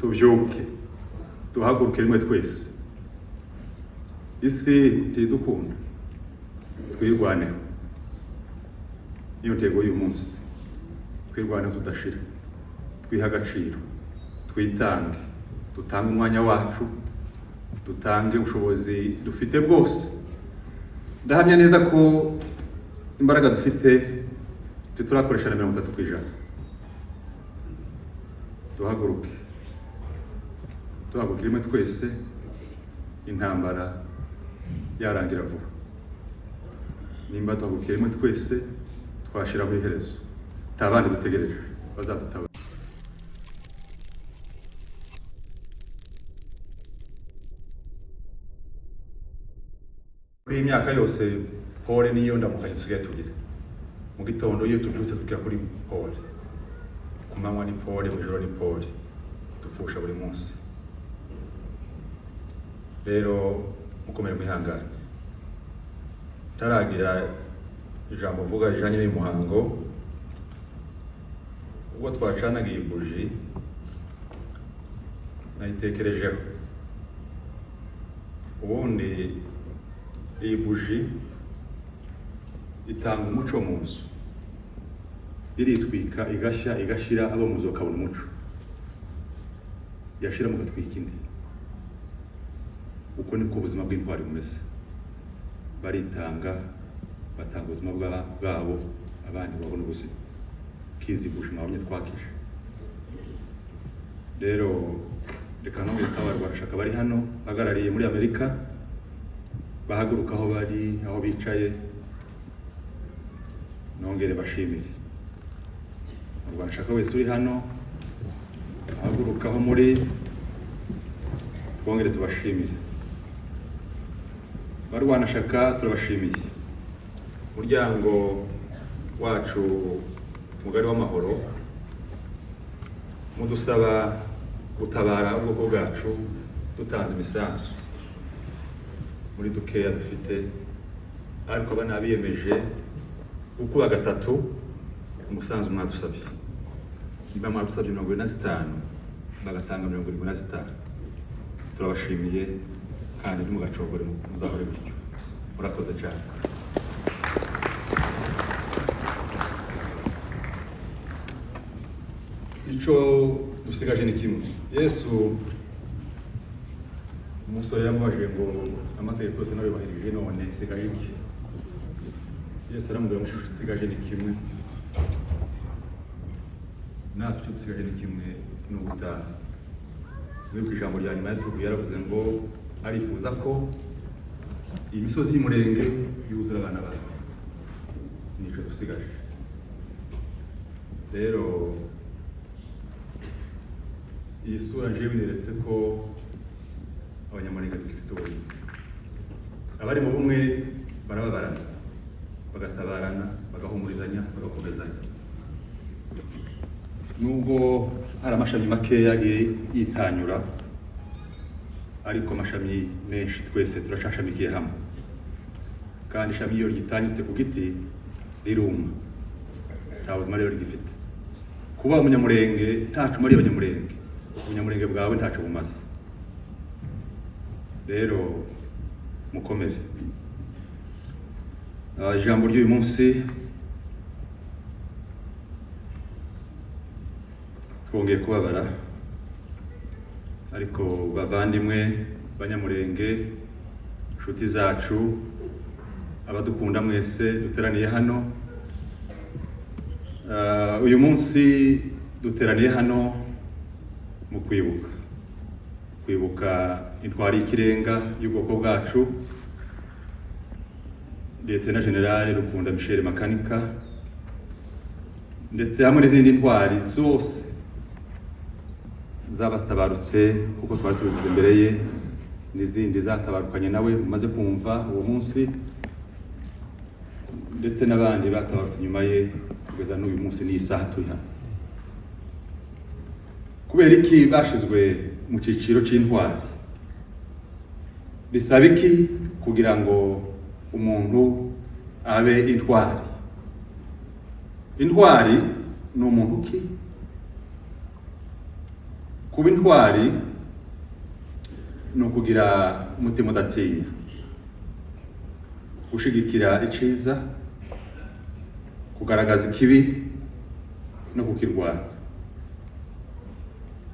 tubyuke duhaguruke rimwe twese. Isi ntidukunda, twirwaneho. Niyo ntego y'uyu munsi, twirwaneho tudashira, twiha agaciro, twitange, dutange umwanya wacu, dutange ubushobozi dufite bwose. Ndahamya neza ko imbaraga dufite turakoresha na 30%. Duhaguruke rimwe twese, intambara yarangira vuba. Nimba duhaguruke rimwe twese, twashiraho iherezo. Nta bandi dutegereje bazadutabara. Muri imyaka yose pole niyo ndamukanye dusigaye tugira. Mu gitondo iyo tubyutse tukira kuri pole, ku manywa ni pole, mu ijoro ni pole, dupfusha buri munsi. Rero mukomere mwihangane. Taragira ijambo vuga rijanye n'umuhango, ubwo twacanaga iyi buji nayitekerejeho. Ubundi iyi buji itanga umuco mu nzu, iritwika igashya igashira, abo mu nzu bakabona umuco. Yashira mugatwika indi. Uko niko ubuzima bw'intwari bumeze. Baritanga, batanga ubuzima bwabo, abandi babona ubuzima. Kizi buji mwabonye twakije. Rero reka nongeza abarwanashaka bari hano bahagarariye muri Amerika, bahaguruka aho bari, aho bicaye, nongere bashimire. Urwanashaka wese uri hano, bahaguruka aho muri, twongere tubashimire. Barwanashaka turabashimiye. Umuryango wacu mugari w'amahoro, mudusaba gutabara ubwoko bwacu dutanze imisanzu muri dukeya dufite, ariko banabiyemeje gukuba gatatu umusanzu mwadusabye. Niba mwadusabye 25 bagatanga 75. Turabashimiye kandi ntimugacogore muzahore bityo. Murakoze cyane. Ico dusigaje ni kimwe. Yesu umusore yamubajije ngo amategeko yose nabibahirije none sigaje iki? Yesu aramubwira ngo sigaje ni kimwe. Natwe dusigaje ni kimwe, no gutaha. Muri ijambo rya nyuma yatubwiye yaravuze ngo arifuza ko imisozi y'umurenge yuzura abana bawe. Nico dusigaje. Rero iyi sura je bineretse ko abanyamurenge dufite ubumwe. Abari mu bumwe barababarana, bagatabarana, bagahumurizanya, bagakomezanya. Nubwo hari amashami makeya yitanyura, ariko amashami menshi twese turacashamikiye hamwe. Kandi ishami iyo ryitanyutse ku giti riruma, nta buzima rero rigifite. Kuba umunyamurenge ntacu muri abanyamurenge, ubunyamurenge bwawe ntacu bumaze. Rero mukomere. Ijambo ry'uyu munsi twongeye kubabara, ariko bavandimwe banyamurenge, inshuti zacu, abadukunda mwese duteraniye hano. Uyu munsi duteraniye hano mu kwibuka intwari y'ikirenga y'ubwoko bwacu, Lieutenant General Rukunda Michel Makanika, ndetse hamwe n'izindi ntwari zose zabatabarutse kuko twari tubivuze imbere ye, n'izindi zatabarukanye nawe umaze kumva uwo munsi, ndetse n'abandi batabarutse nyuma ye kugeza n'uyu munsi n'isaha turi hano. Kubera iki bashizwe mu ciciro c'intwari? Bisaba iki kugira ngo umuntu abe intwari? Intwari ni umuntu ki? Kuba intwari ni ukugira umutima udatinya, gushigikira iciza, kugaragaza ikibi no kukirwanya.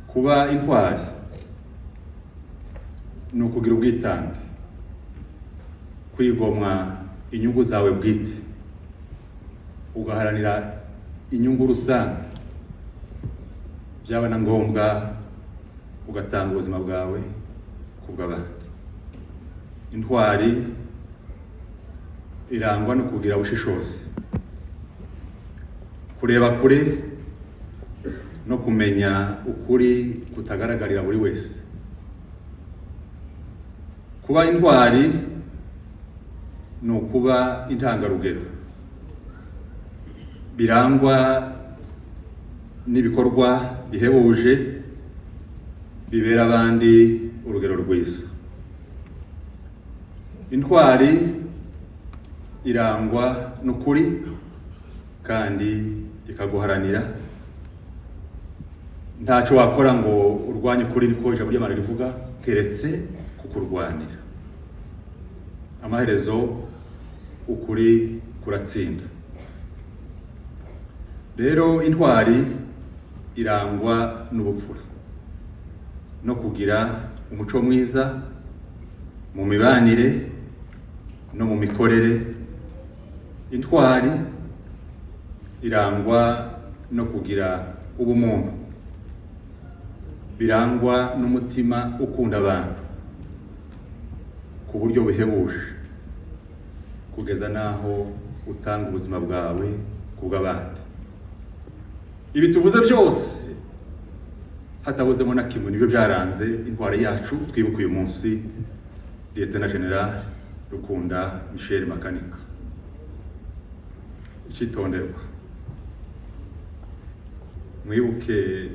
Kuba intwari ni ukugira ubwitange, kwigomwa inyungu zawe bwite, ugaharanira inyungu rusange, byaba na ngombwa ugatanga ubuzima bwawe kubw'abandi. Intwari irangwa no kugira ubushishozi, kureba kure no kumenya ukuri kutagaragarira buri wese. Kuba intwari ni ukuba intangarugero, birangwa n'ibikorwa bihebuje bibera abandi urugero rwiza. Intwari irangwa n'ukuri kandi ikaguharanira. Ntacyo wakora ngo urwanye ukuri, niko ijambo ry'Imana rivuga, keretse kukurwanira. Amaherezo ukuri kuratsinda. Rero intwari irangwa n'ubupfura no kugira umuco mwiza mu mibanire no mu mikorere. Intwari irangwa no kugira ubumuntu, birangwa n'umutima ukunda abantu ku buryo buhebuje, kugeza naho utanga ubuzima bwawe kubw'abandi. Ibi tuvuze byose hatabuzemo na kimwe nibyo byaranze intwari yacu twibuka uyu munsi, Lieutenant General Rukunda Michel Makanika. Icitonderwa, mwibuke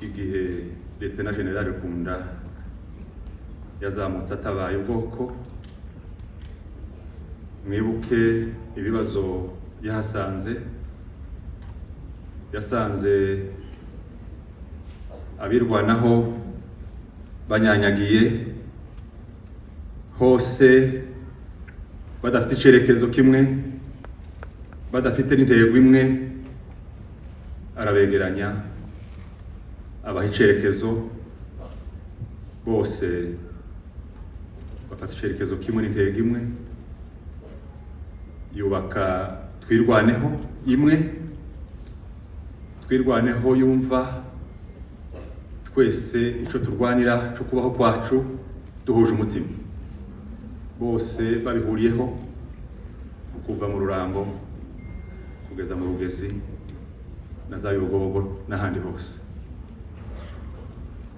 igihe Lieutenant General Rukunda yazamutse atabaye ubwoko, mwibuke ibibazo yasanze abirwanaho banyanyagiye hose, badafite icerekezo kimwe, badafite n'intego imwe. Arabegeranya, abaha icerekezo, bose bafata icerekezo kimwe n'intego imwe, yubaka twirwaneho imwe, twirwaneho yumva twese ico turwanira cyo kubaho kwacu duhuje umutima, bose babihuriyeho, kuva mu Rurango kugeza mu Rugezi na za Bibogobogo n'ahandi hose.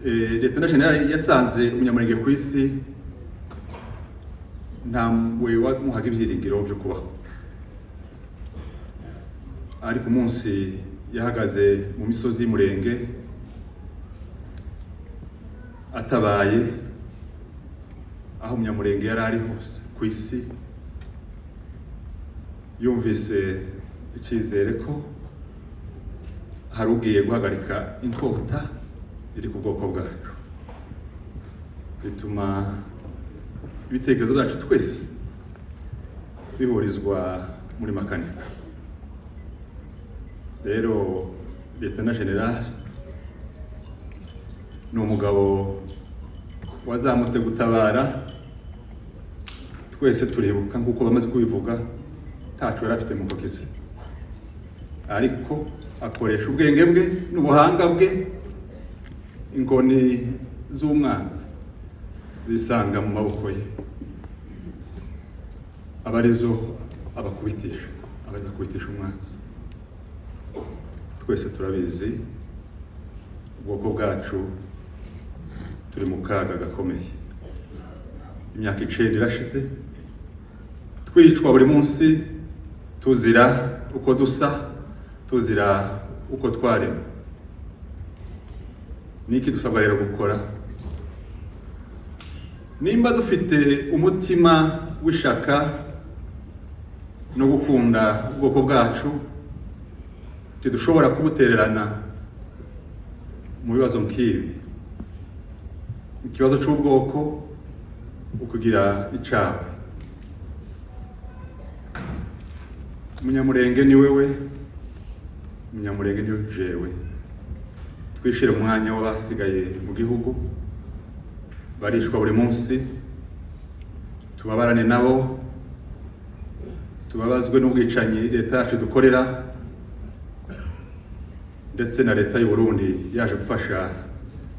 Lieutenant General yasanze umunyamurenge ku isi ntawe wamuhaga ibyiringiro byo kubaho, ariko umunsi yahagaze mu misozi y'Umurenge atabaye, aho umunyamurenge yari ari hose ku isi, yumvise icyizere ko hari ugiye guhagarika inkota iri ku bwoko bwacu. Bituma ibitekerezo byacu twese bihurizwa muri Makanika. Rero Lieutenant General ni umugabo wazamutse gutabara. Twese turibuka nk'uko bamaze kubivuga, ntacu yari afite mu ntoki ze, ariko akoresha ubwenge bwe n'ubuhanga bwe. Inkoni z'umwanzi zisanga mu maboko ye, aba arizo abakubitisha, abaza kubitisha umwanzi. Twese turabizi ubwoko bwacu turi mu kaga gakomeye. Imyaka 9 irashize twicwa buri munsi, tuzira uko dusa, tuzira uko twaremwe. Niki dusabwa rero gukora? Nimba dufite umutima w'ishaka no gukunda ubwoko bwacu, tidushobora kubutererana mu bibazo nk'ibi. ikibazo cy'ubwoko ukugira icawe. Umunyamurenge ni wewe, umunyamurenge ni jewe. Twishire umwanya w'abasigaye mu gihugu barishwa buri munsi, tubabarane nabo, tubabazwe n'ubwicanyi leta yacu dukorera, ndetse na leta y'u Burundi yaje gufasha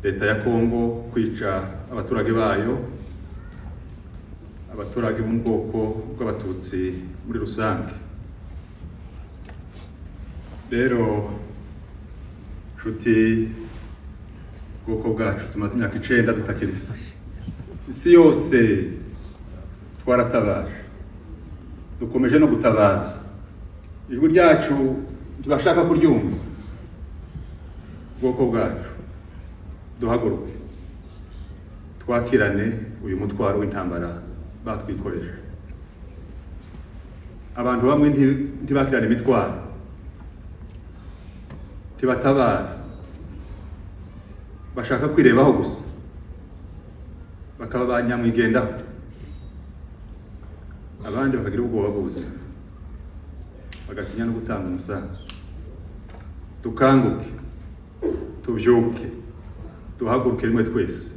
leta ya Kongo kwica abaturage bayo, abaturage mu bwoko bw'abatutsi muri rusange. Rero nshuti, ubwoko bwacu tumaze imyaka 9 dutakirisa, isi yose twaratabaje, dukomeje no gutabaza. Ijwi ryacu tugashaka kuryumva. Ubwoko bwacu duhaguruke, twakirane uyu mutwaro w'intambara batwikoreje. Abantu bamwe ntibakirane imitwaro, tibatabara, bashaka kwirebaho gusa, bakaba banyamwigendaho, abandi bakagira ubwoba bw'ubuzima, bagatinya no gutanga umusanzu. Dukanguke, tubyuke, duhaguruke rimwe twese.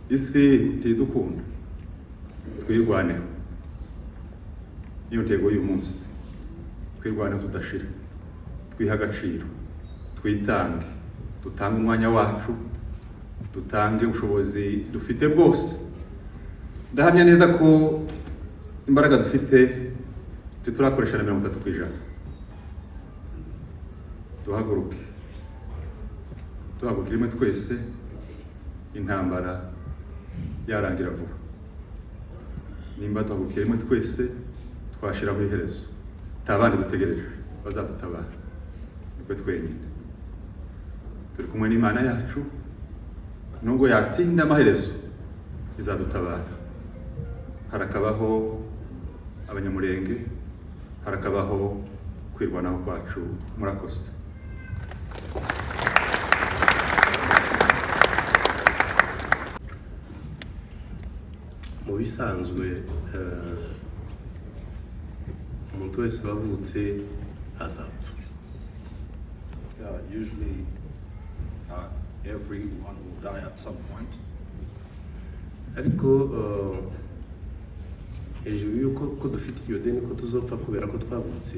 Isi ntidukunda, twirwaneho. Niyo ntego y'uyu munsi, twirwaneho tudashira, twiha agaciro, twitange, dutange umwanya wacu, dutange ubushobozi dufite bwose. Ndahamya neza ko imbaraga dufite turakoresha na 30%. Duhaguruke, duhaguruke rimwe twese, intambara yarangira vuba. Nimba duhaguruke rimwe twese, twashiraho iherezo. Nta bandi dutegereje bazadutabara, nibwo twenyine. Turi kumwe n'Imana yacu, nubwo yatinda amaherezo izadutabara. Harakabaho abanyamurenge, harakabaho kwirwanaho kwacu. Murakoze. Mu bisanzwe umuntu wese wavutse azapfa. Usually everyone will die at some point. Ariko hejuru yuko ko dufite iyo deni ko tuzopfa kubera ko twavutse,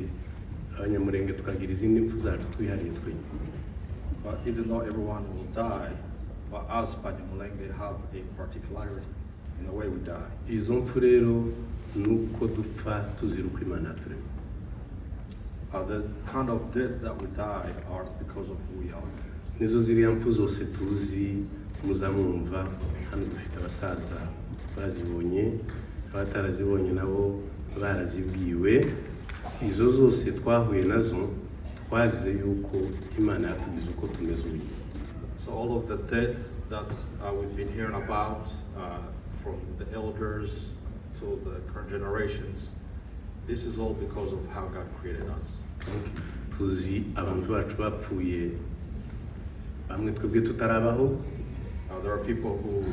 abanyamurenge tukagira izindi mpfu zacu twihariye twenyine. But even though everyone will die, but us Banyamulenge have a particularity in the way we die. Izo mpfu rero nuko dupfa tuzira uko Imana yaturemye. The kind of death that we die are because of who we are. Nizo ziriya mpfu zose tuzi muzamumva hano. Dufite abasaza bazibonye, abatarazibonye nabo barazibwiwe. Izo zose twahuye nazo twazize yuko Imana yatugize uko tumeze ubu. So all of the death that we've been hearing about from the elders to the current generations, this is all because of how God created us. Tuzi abantu bacu bapfuye bamwe twebwe tutarabaho. There are people who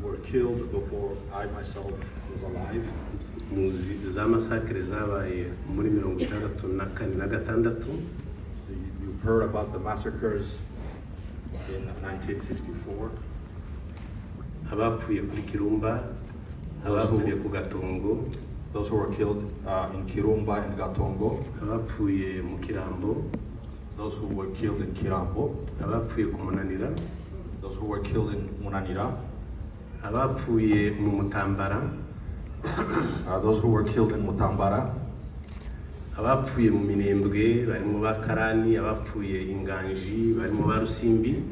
were killed before I myself was alive. Muzi za masakre zabaye muri 64 na gatandatu. You've heard about the massacres in 1964. Abapfuye kuri Kirumba, abapfuye ku Gatongo, those who were killed in Kirumba and Gatongo, abapfuye mu Kirambo, those who were killed in Kirambo, abapfuye ku Munanira, those who were killed in Munanira, abapfuye mu Mutambara, those who were killed in Mutambara, abapfuye mu Minembwe barimo bakarani, abapfuye Inganji barimo barusimbi,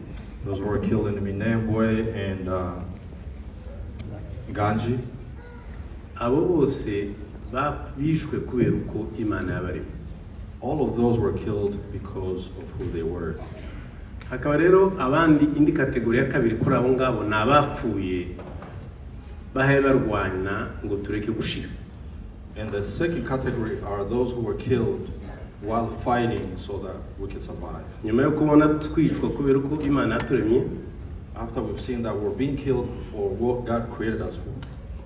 those who were killed in Minembwe and Ganji. Abo bose bishwe kubera uko Imana yabaremye. All of those were killed because of who they were. Hakaba rero abandi indi kategori ya kabiri kuri abo ngabo nabapfuye bahaye barwana ngo tureke gushira. And the second category are those who were killed while fighting so that we can survive. Nyuma yo kubona twicwa kubera uko Imana yaturemye, after we've seen that we're being killed for what God created us for.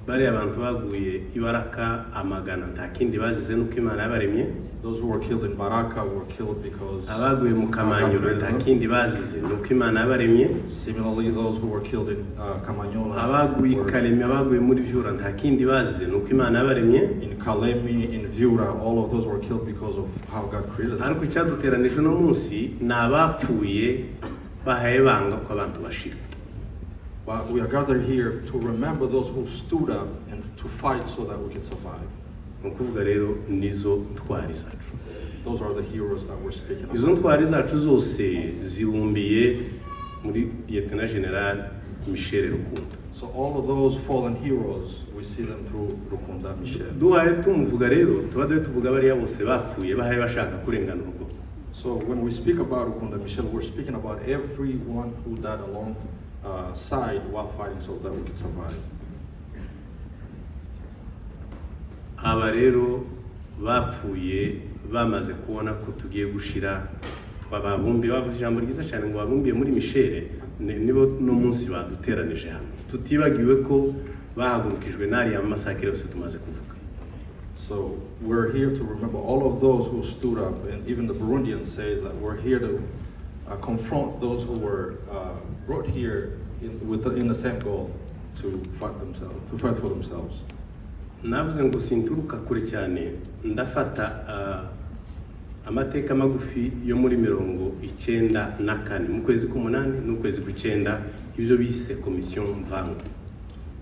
bari abantu baguye ibaraka amagana nta kindi bazize nuko Imana yabaremye. Those who were killed in Baraka were killed because abaguye mu Kamanyoro nta kindi bazize nuko Imana yabaremye. Similarly, those who were killed in Kamanyola, abaguye Kalemi abaguye muri Vyura nta kindi bazize nuko Imana yabaremye. in Kalemi, in Vyura, all of those were killed because of how God created them. ariko icyaduteranije no munsi nabapfuye bahaye banga ko abantu bashira. But we are gathered here to remember those who stood up and to fight so that we can survive. Nukuvuga rero nizo ntwari zacu. Those are the heroes that we're speaking Izo about. ntwari zacu zose zibumbiye muri Lieutenant General Michel Rukundo. So all of those fallen heroes, we see them through Rukunda Michel. Duhaye tumuvuga rero tuba tuvuga bariya bose bapfuye bahaye bashaka kurengana urugo. So when we speak about Rukunda Michel, we're speaking about everyone who died alongside while fighting so that we can survive. Aba rero bapfuye bamaze kubona ko tugiye gushira twababumbiye bavuze ijambo ryiza cyane ngo babumbiye muri Michel nibo no munsi baduteranije hano tutibagiwe ko bahagurukijwe nari amasakire yose tumaze kuvuga. So we're here to remember all of those who stood up, and even the Burundian says that we're here to confront those who were brought here in the same goal to fight for themselves. Navuze ngo sinturuka kure cyane ndafata amateka magufi yo muri 1994 mu kwezi k'umunani n'ukwezi k'icenda ibyo bise Commission Vangu.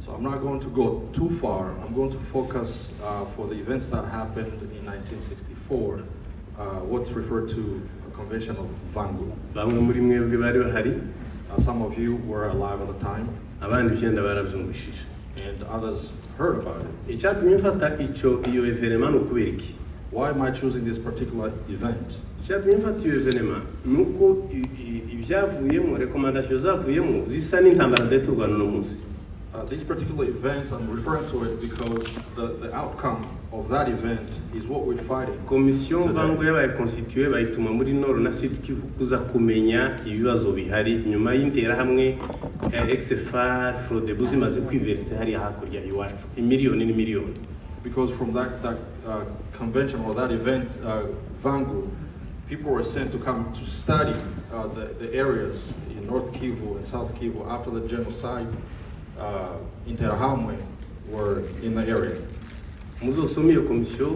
So I'm not going to go too far. I'm going to focus for the events that happened in 1964, what's referred to a convention of Vangu. Bamwe muri mwebwe bari bahari. Some of you were alive at the time. Abandi byenda barabyumvishije. And others heard about it. Icyatumye mfata iyo evenement ukubiki. Why am I choosing this particular event? Icyatumye mfata iyo evenement nuko ibyavuyemo recommendation zavuyemo zisa n'intambara ndeturwana no munsi. This particular event, I'm referring to it because the outcome of that event is what we're fighting. Commission Vangu yabaye constituée bayituma muri Nord na Sud Kivu kuza kumenya ibibazo bihari nyuma y'intera hamwe XFR fraude buzimaze kwiverse hari hakurya iwacu imiliyoni n'imiliyoni. Because from that convention or that event, Vangu, people were sent to come to study the areas in North Kivu and South Kivu after the genocide. Interahamwe were in the area. Muzosoma iyo komisiyo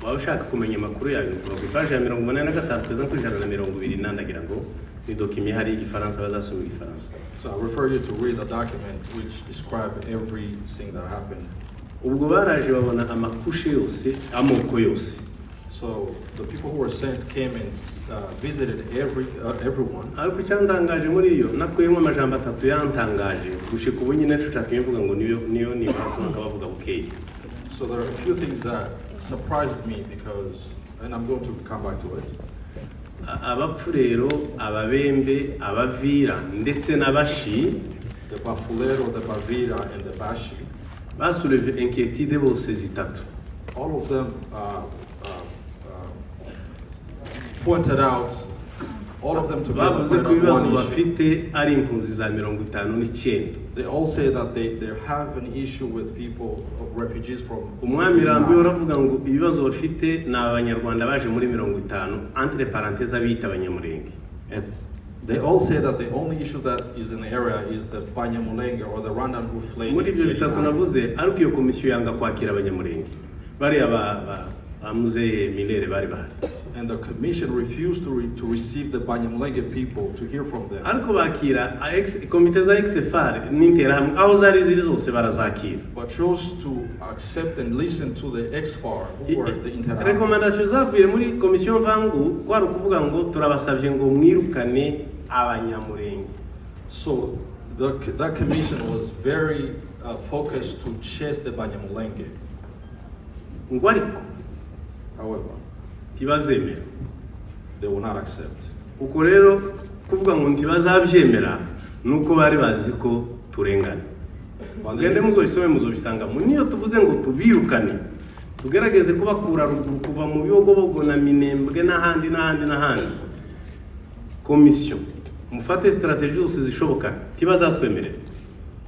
washaka kumenya makuru yayo ku page ya 83 kugeza ku 120 ndagira ngo ni document hari igifaransa bazasoma igifaransa. So I refer you to read the document which describe everything that happened. Ubwo baraje babona amakushe yose amoko yose. So the people who were sent came and visited everyone. Ariko cyandangaje muri iyo nakuyemo amajambo atatu yantangaje gushika ubu nyine tucatumye mvuga ngo niyo ni bavuga bukeye. So there are a few things that surprised me because, and I'm going to come back to it. Abapfu rero ababembe abavira ndetse n'abashi The Bafulero, the Bavira, and the Bashi. Basouleve inquiétude bose zitatu. All of them pointed out, all of them together Bavuze ko pointed out ibibazo one issue. bafite ari impunzi za 59. They all say that they have an issue with people, refugees from. Umwami Rambiwe uravuga ngo ibibazo bafite na abanyarwanda baje muri 50 entre parenthèses abita abanyamurenge. And they all say that the only issue that is in the area is the Banyamulenge or the Rwandan who fled. Muri ibyo bitatu navuze ariko iyo komisiyo yanga kwakira abanyamurenge. Bari aba MZEE milere bari bahari. And the commission refused to receive the Banyamulenge people to hear from them. Ariko bakira komite za XFR n'intera hamwe aho zari ziri zose barazakira. But chose to accept and listen to the XFAR who were the Interahamwe. Recommendation zavuye muri Commission Vangu kwari ukuvuga ngo turabasabye ngo mwirukane abanyamurenge. So that commission was very focused to chase the Banyamulenge. Ngo ariko However, tibazemera. they will not accept. Uko rero kuvuga ngo ntibazabyemera nuko bari bazi ko turengana. Bagende muzoisome muzobisanga mu niyo tuvuze ngo tubirukane. Tugerageze kubakura ruguru kuva mu biyogobogo na Minembwe n'ahandi. Commission mufate strategy zose zishoboka tibazatwemerera.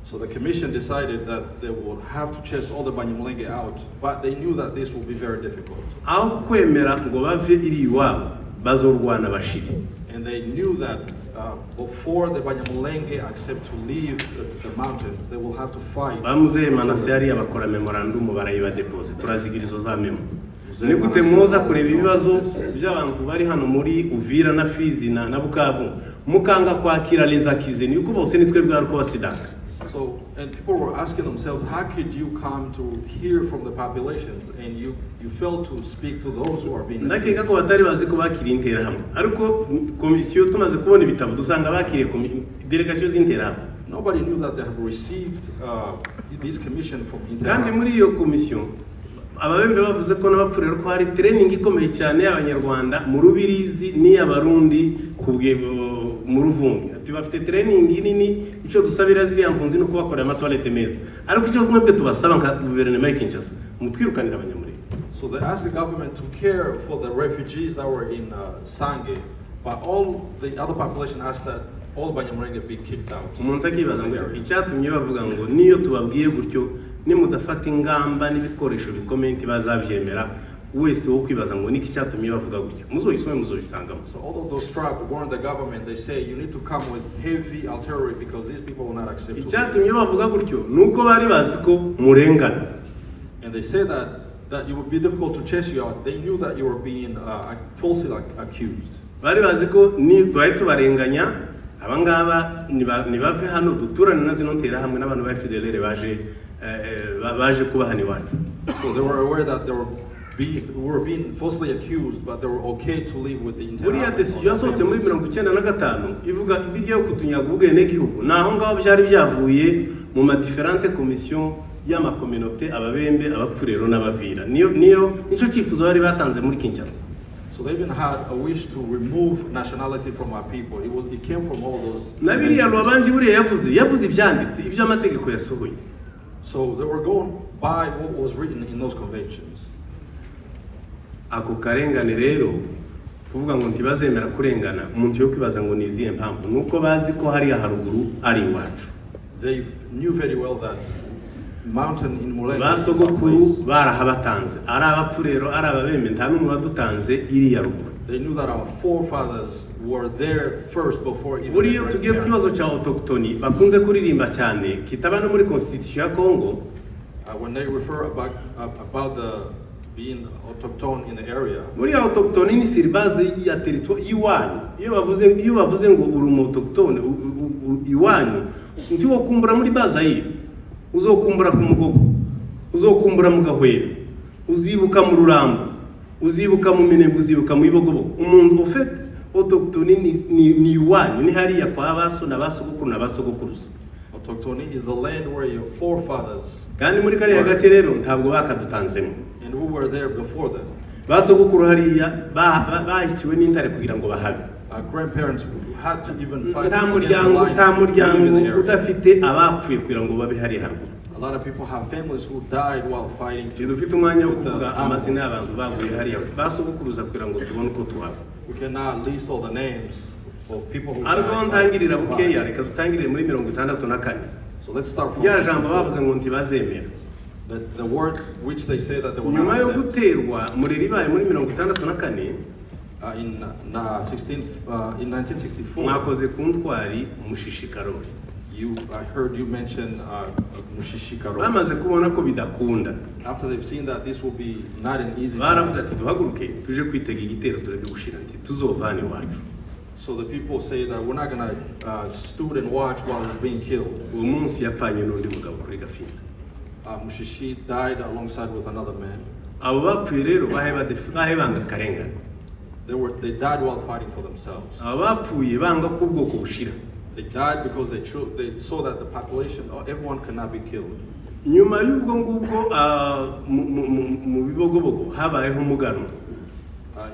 So the commission decided that they would have to chase all the Banyamulenge out, but they knew that this would be very difficult. Aho kwemera ngo bave iri iwabo bazorwana bashiri. And they knew that before the Banyamulenge accept to leave the mountains, they will have to fight. MZEE manase yari abakora memorandum barayiba deposit turazigirizo za memo. Ni gute mwoza kureba ibibazo by'abantu bari hano muri Uvira na Fizi na Bukavu mukanga kwakira lezakize ni uko bose nitwe bwaruko basidaka. So, and people were asking themselves, how could you come to hear from the populations and you fail to speak to those who are being ndakeka ko batari bazi ko bakiri intera hamwe ariko komisiyo tumaze kubona ibitabo dusanga bakiriye delegation z'intera hamwe. Nobody knew that they have received this commission from kandi muri iyo komisiyo ababembe bavuze ko n'abapfurero ko hari training ikomeye cyane y'abanyarwanda mu Rubirizi n'iy'abarundi kubwe mu Ruvungi ati bafite training nini icyo dusabira ziriya mpunzi no kubakorera amatoilette meza ariko icyo kumwe tubasaba nka guverinoma ya Kinshasa mutwirukanira abanyamuri. So they asked the government to care for the refugees that were in Sange, but all the other population asked that all Banyamulenge be kicked out. Umuntu akibaza ngo icyatumye bavuga ngo niyo tubabwiye gutyo nimudafata ingamba n'ibikoresho bikomeye bazabyemera wese wo kwibaza ngo niki cyatumye bavuga gutyo muzoyisome muzobisangamo. So all of those tribes warned the government. They say you need to come with heavy artillery because these people will not accept. Icyatumye bavuga gutyo nuko bari bazi ko murengana. And they say that it would be difficult to chase you out. They knew that you were being falsely accused. Bari bazi ko ni twari tubarenganya abangaba nibave hano duturane na zino ntera hamwe n'abantu ba FDLR baje kubahani wacu. So they were aware that they were being falsely accused, but they were okay to live with the internal. Buriya decision yasohotse muri 1995 ivuga ibiryo yo kutunyaga ubwene gihugu naho ngaho byari byavuye mu ma différentes commission y'ama communauté ababembe abapfurero n'abavira niyo nico cyifuzo bari batanze muri Kinshasa. So they even had a wish to remove nationality from our people. It came from all those. Nabiriya Rwabanji buriya yavuze ibyanditse ibyo amategeko yasohoye. So they were going by what was written in those conventions. Ako karengane rero kuvuga ngo ntibazemera kurengana umuntu yo kwibaza ngo niziye mpamvu nuko bazi ko hari haruguru ari iwacu. They knew very well that mountain in Mulenge basogokuru barahabatanze ari abapfurero ari ababembe nta numwe wadutanze iri ya ruguru. They knew that our forefathers were there first before even. Buriyo tugiye ku kibazo cya autochtone bakunze kuririmba cyane kitaba no muri constitution ya Congo when they refer about the being autochtone in the area. Buriya autochtone ni siribaze ya territoire iwanyu iyo bavuze ngo uri mu autochtone iwanyu ntiwo kumbura muri baza yi uzokumbura ku mugogo uzokumbura mu gahwera uzibuka mu rurambo uzibuka mu minembwe uzibuka mu ibogobo umuntu ufite autochtone ni iwanyu ni hariya kwa baso na basogokuru na basogokuruza. Autochtone is the land where your forefathers. Kandi muri kariya gace rero ntabwo bakadutanzemo. And we were there before them. Basogokuru hariya bahiciwe n'intare kugira ngo bahabe. Our grandparents had to even fight. Nta muryango udafite abapfuye kugira ngo babe hari haruguru. A lot of people have families who died while fighting. Dufite umwanya wo kuvuga amazina y'abantu baguye hariya basogokuruza kugira ngo tubone uko tuhaba. We cannot list all the names of people who died. Ariko ntangirira bukeya reka dutangirire muri 64. So let's start from. Ya jambo bavuze ngo ntibazemera. The word which they say that they will not accept. Nyuma yo guterwa muri ribaye muri 64 in 1964. Mwakoze kuntwari mushishikarori. I heard you mention Mushishikarori. Bamaze kubona ko bidakunda. After they've seen that this will be not an easy baravuze ati duhaguruke tuje kwitega igitero tureke gushira nti tuzovane wacu. So the people say that we're not going to stood and watch while he's being killed. Uwo munsi yapfanye n'undi mugabo kuri Gafinda. Mushishi died alongside with another man. Abo bapfuye rero bahebanga karengane. They died while fighting for themselves. Abo bapfuye banga ko ubwoko bushira. They died because they saw that the population, everyone cannot be killed. Nyuma y'ubwo ngubwo mu bibogobogo habayeho umugano.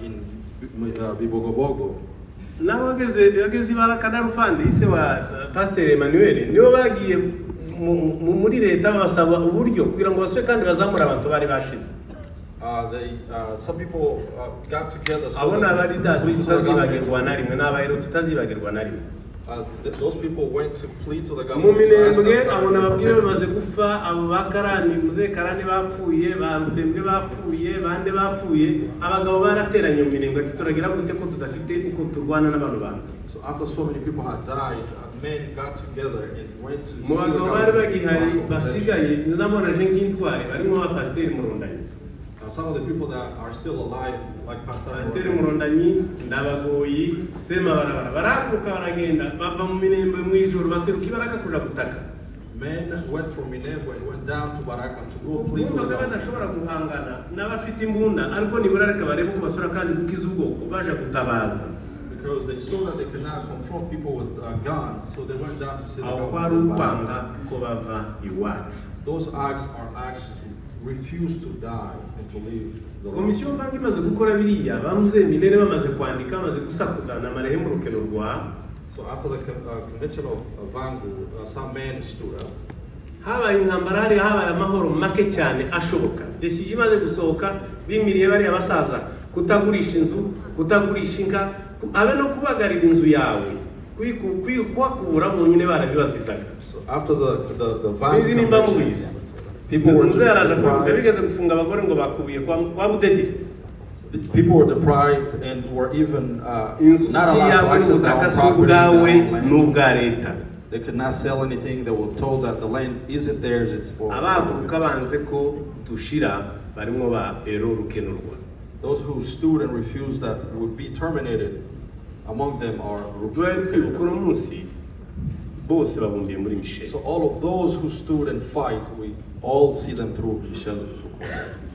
In Bibogobogo. Nabageze barakana ise wa Pastor Emmanuel nibo bagiye muri leta babasaba uburyo kugira ngo baswe kandi bazamura abantu bari bashize. Some people got together. Abona bari tutazibagirwa na rimwe n'abayero tutazibagirwa na rimwe. Those people went to plead to the mu government. To ask minembwe them to abona ababyeyi protect bamaze them. gupfa abo bakarani muze karani bapfuye barupembwe bapfuye bande bapfuye abagabo barateranye mu minembwe ati turagira gute ko tudafite uko turwana n'abantu bantu. So after so many people had died, men got together and went to mu see the bagabo bari government. bagihari to ask for protection. basigaye nzabona je nk'intwari barimo abapasiteri murundanye. Some of the people that are still alive, like Pastor Pasiteri Morgan, Murondanyi ndabagoyi sema barabara barakuka baragenda bava mu minembwe mu ijoro baseruka ibaraka kuja gutaka. men went from Minembwe and went down to Baraka to go plead to the Kumva government. badashobora guhangana n'abafite imbunda ariko nibura reka barebe ko basura kandi gukiza ubwoko baje gutabaza. Because they saw that they could not confront people with guns, so they went down to see the Aho kwari government. ukwanga ko bava iwacu. Those acts are acts to refuse to die and to live the life. Komisiyo mbangi imaze gukora biriya bamuzeye milere bamaze kwandika bamaze gusakuza na marehemu rukeno rwa So after the convention of Vangu, some men stood up. habaye intambara hari habaye amahoro make cyane ashoboka. Decision imaze gusohoka bimiriye bari abasaza kutagurisha inzu kutagurisha inka abe no kubagarira inzu yawe kwikubura bonyine barabibazizaga. So after the Sinzi nimba Vangu mubizi people were muzee araje kuvuga deprived. bigeze gufunga abagore ngo bakubiye kwa budediri. People were deprived and were even Inzu not allowed to yawe access their ubutaka own si property. ubwawe their own land. n'ubwa leta. They could not sell anything. They were told that the land isn't theirs, it's for abaguka banze ko dushira barimo ba ero rukenurwa. those who stood and refused that would be terminated. Among them are Dwe twibuka uno munsi bose babumbiye muri Michel. so all of those who stood and fight, we all see them through Michel.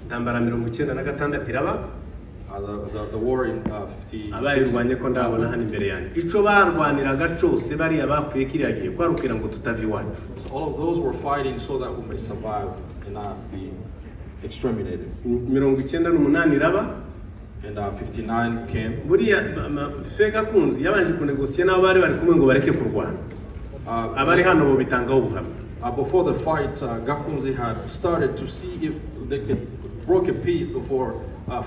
Intambara 96 iraba The war in 56. abayirwanye ko ndabona hano imbere yanjye ico barwaniraga cose bari abapfuye kiriya gihe kwarukira ngo tutavi iwacu. So all of those were fighting so that we may survive and not be exterminated. 98 iraba And 59 came. buriya fega kunzi yabanje kunegosiye nabo bari bari kumwe ngo bareke kurwana. Abari hano bo bitangaho ubuhamya. Before the fight, Gakunzi had started to see if they could broker peace before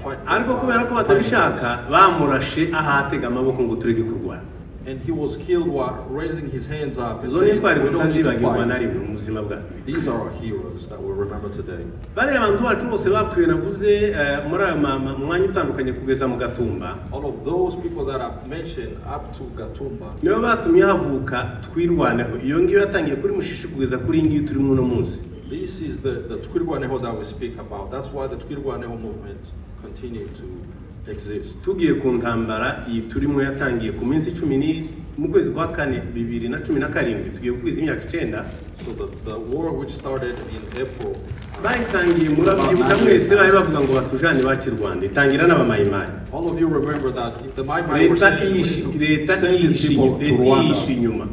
fight. Ariko kubera ko batabishaka bamurashe ahatega amaboko ngo tureke kurwana. And he was killed while raising his hands up. And Izo saying, nitwari "We don't need to tutazibagirwa na fight." rimwe mu buzima bwacu. These are our heroes that we'll remember today. Bariya abantu bacu bose bapfuye navuze muri ayo mwanya utandukanye kugeza mu Gatumba. All of those people that I've mentioned up to Gatumba, Niyo batumye havuka twirwaneho. Iyo ngiyo yatangiye kuri Mushishi kugeza kuri ngiyo turi mu no munsi. this is the Twirwaneho that we speak about. That's why the Twirwaneho movement continue to exist. Tugiye ku ntambara iyi turimo yatangiye ku minsi 10 mu kwezi kwa 4 2017 tugiye kwiza imyaka 9. So the war which started in April, bayitangiye murabyibuka mwese bari bavuga ngo batujane bakirwanda itangira n'abamayimayi. all of you remember that the Mai Mai were saying we need to send these people to Rwanda. inyuma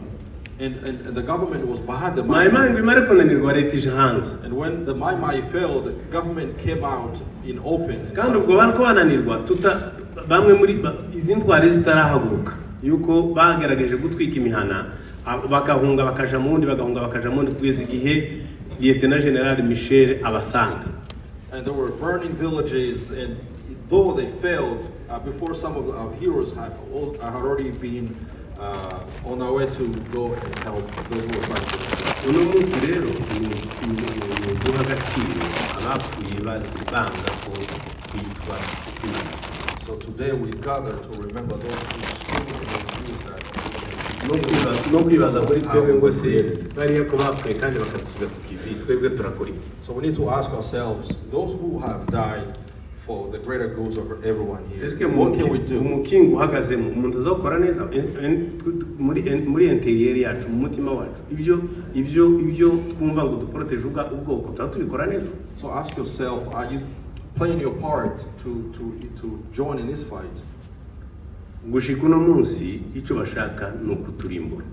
And the government was behind the Mai mayimayi Mai. ngo imare kunanirwa leta ije hanze And when the Mai Mai failed, the government came out in open. And kandi said, ubwo bariko bananirwa bamwe muri izi ntwari zitarahaguruka yuko bagerageje gutwika imihana bakahunga bakaja mu wundi bagahunga bakaja mu wundi kugeza igihe Lieutenant General Michel abasanga. And they were burning villages, and though they failed, before some of our heroes had already been on their way to go and help those who were fighting. Uno munsi rero ni guha agaciro abapfuye bazibanga ko kwitwa Imana. So today we gather to remember those who stood and refused that. No kwibaza muri twebwe ngo se bariya ko bapfuye kandi bakadusiga tukivi twebwe turakora iki. So we need to ask ourselves, those who have died for the greater goods of everyone here, Eske what can we do? umukingo uhagazemo umuntu azakora neza muri interieur yacu mu mutima wacu ibyo twumva ngo duproteje ubwoko tuba tubikora neza. So ask yourself, are you playing your part to join in this fight? Gushika uno munsi icyo bashaka ni ukuturimbura.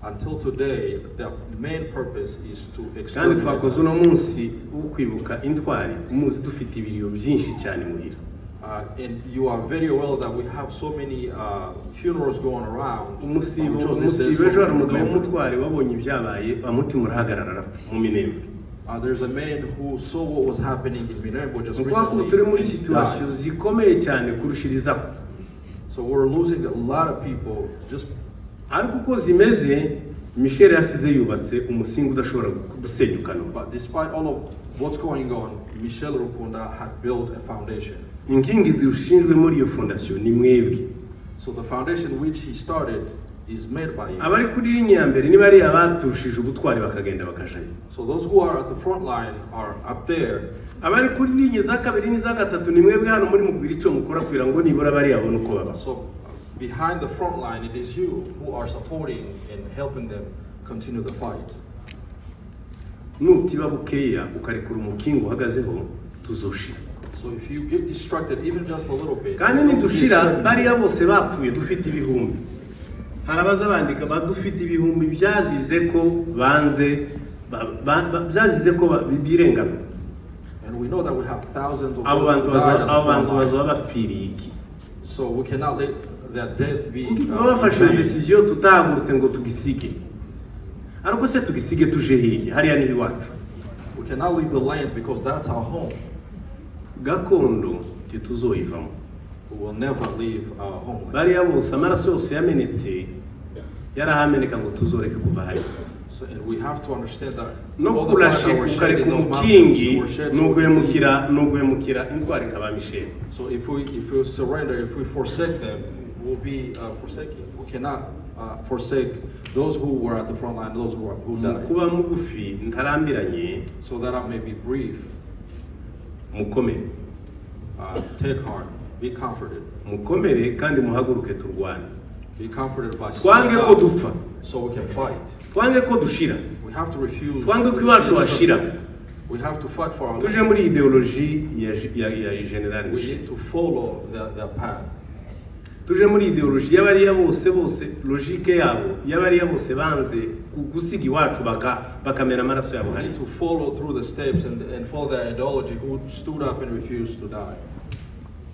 Until today, the main purpose is to Kandi exterminate twakoze uno us. munsi wo kwibuka intwari umuzi dufite ibiriyo byinshi cyane muhira. And you are very aware that we have so many funerals going around. Umusibo We chose this day so ejo hari we umugabo remember. w'umutwari wabonye ibyabaye amutima urahagarara mu Minembwe. There's a man who saw what was happening in Minembwe just Nuko turi muri recently. situation zikomeye cyane kurushirizaho. So we're losing a lot of people just ariko uko zimeze Michel yasize yubatse umusingi udashobora gusenyukana. But despite all of what's going on, Michel Rukunda had built a foundation. Inkingi zirushinzwe muri iyo fondation ni mwebwe. So the foundation which he started is made by you. Abari kuri linye ya mbere ni bari abatushije ubutwari bakagenda bakajayo. So those who are at the front line are up there. Abari kuri linye za kabiri ni za gatatu ni mwebwe hano muri mubiri ico mukora kugira ngo nibura bari yabona uko baba. So behind the front line, it is you who are supporting and helping them continue the fight. Nutiba bukeya ukarekura umukingo uhagazeho tuzoshira. So if you get distracted even just a little bit. Kandi nitushira bari bose bapfuye dufite ibihumbi. Harabaza bandika badufite ibihumbi byazize ko banze byazize ko birengana. And we know that we have thousands of abantu bazaba bafiriye iki. So we cannot let that death be. Bafashe decision tutahagurutse ngo tugisige. Ariko se tugisige tuje hehe hariya ni iwacu. We cannot leave the land because that's our home. Gakondo tituzoyivamo. We will never leave our home. Bariya bose amaraso yose yamenetse yarahameneka ngo tuzoreke kuva hariya. So and we have to understand that no kurashe kukare ku mukingi nugwemukira intwari nkaba Michel. So if we surrender, if we forsake them, we'll be forsaking. We cannot forsake those who were at the front line, those who died. Kuba mugufi ntarambiranye. So that I may be brief. Mukomere. Take heart. Be comforted. Mukomere kandi muhaguruke turwane. Be comforted by twange ko dupfa. So we can fight. Twange ko dushira. We have to refuse. Twange ko iwacu washira. We have to fight for our life. Tuje muri ideology ya general. We need to follow the path. Tuje muri ideology y'abariya bose logique yabo y'abariya bose banze gusiga iwacu bakamera amaraso yabo hari. We need to follow through the steps and follow their ideology who stood up and refused to die.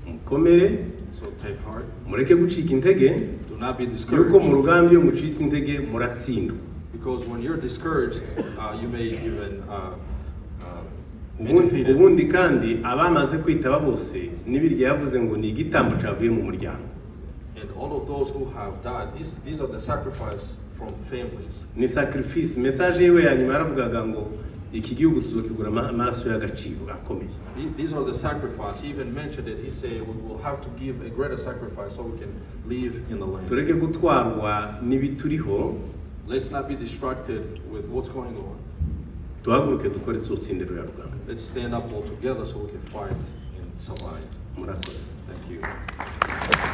Mukomere. So take heart. Mureke gucika intege. Do not be discouraged. Yuko mu rugambi yo mucitse intege muratsindwa. Because when you're discouraged, you may even ubundi kandi abamaze kwitaba bose nibirya yavuze ngo ni igitambo cyavuye mu muryango. And all of those who have died, these are the sacrifice from families. Ni sacrifice. Message yewe yanyuma yaravugaga ngo iki gihugu tuzokigura amaraso y'agaciro akomeye. These are the sacrifice. He even mentioned it. He said we will have to give a greater sacrifice so we can live in the land. Tureke gutwarwa n'ibituriho. Let's not be distracted with what's going on. Tuhaguruke dukore tuzotsindira rugamba. Let's stand up all together so we can fight and survive. Murakoze. Thank you.